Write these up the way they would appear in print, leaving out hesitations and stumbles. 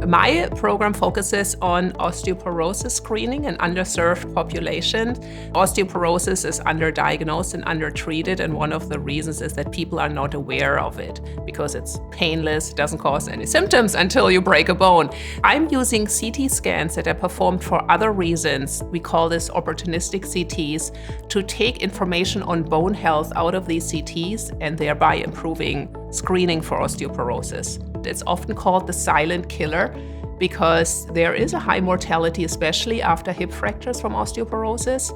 My program focuses on osteoporosis screening in underserved populations. Osteoporosis is underdiagnosed and undertreated, and one of the reasons is that people are not aware of it because it's painless, doesn't cause any symptoms until you break a bone. I'm using CT scans that are performed for other reasons. We call this opportunistic CTs, to take information on bone health out of these CTs and thereby improving screening for osteoporosis. It's often called the silent killer because there is a high mortality, especially after hip fractures from osteoporosis.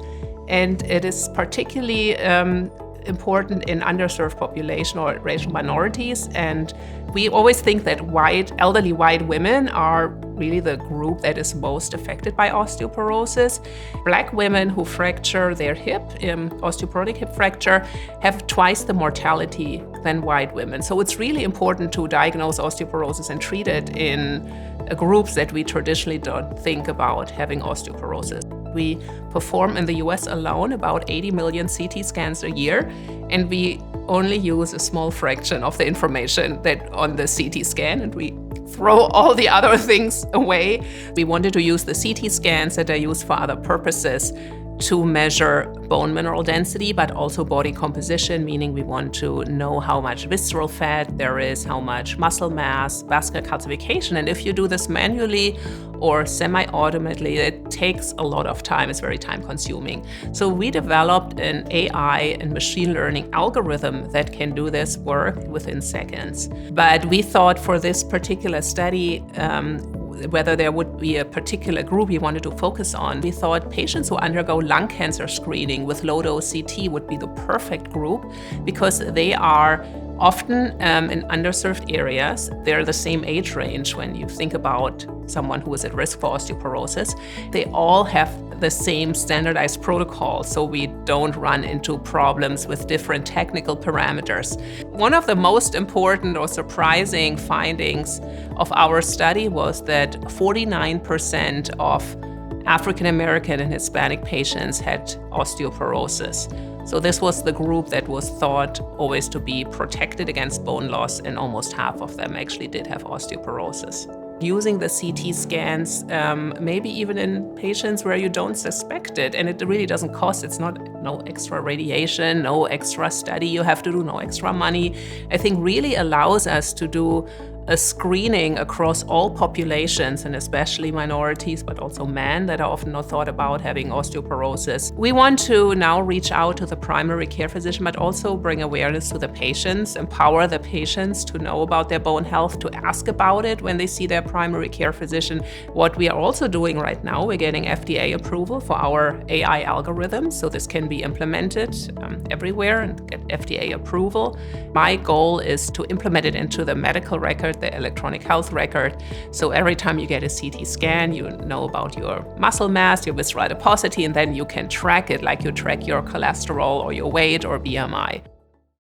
And it is particularly important in underserved population or racial minorities. And we always think that elderly white women are really the group that is most affected by osteoporosis. Black women who fracture their hip, osteoporotic hip fracture, have twice the mortality than white women. So it's really important to diagnose osteoporosis and treat it in groups that we traditionally don't think about having osteoporosis. We perform in the US alone about 80 million CT scans a year, and we only use a small fraction of the information that on the CT scan, and we throw all the other things away. We wanted to use the CT scans that are used for other purposes to measure bone mineral density, but also body composition, meaning we want to know how much visceral fat there is, how much muscle mass, vascular calcification. And if you do this manually or semi-automatically, it takes a lot of time. It's very time-consuming. So we developed an AI and machine learning algorithm that can do this work within seconds. But we thought for this particular study, whether there would be a particular group we wanted to focus on. We thought patients who undergo lung cancer screening with low-dose CT would be the perfect group because they are often in underserved areas. They're the same age range when you think about someone who is at risk for osteoporosis. They all have the same standardized protocol, so we don't run into problems with different technical parameters. One of the most important or surprising findings of our study was that 49% of African American and Hispanic patients had osteoporosis. So this was the group that was thought always to be protected against bone loss, and almost half of them actually did have osteoporosis. Using the CT scans, maybe even in patients where you don't suspect it, and it really doesn't cost, it's no extra radiation, no extra study you have to do, no extra money, I think really allows us to do a screening across all populations, and especially minorities, but also men that are often not thought about having osteoporosis. We want to now reach out to the primary care physician, but also bring awareness to the patients, empower the patients to know about their bone health, to ask about it when they see their primary care physician. What we are also doing right now, we're getting FDA approval for our AI algorithms, so this can be implemented everywhere and get FDA approval. My goal is to implement it into the medical record, the electronic health record. So every time you get a CT scan, you know about your muscle mass, your visceral adiposity, and then you can track it like you track your cholesterol or your weight or BMI.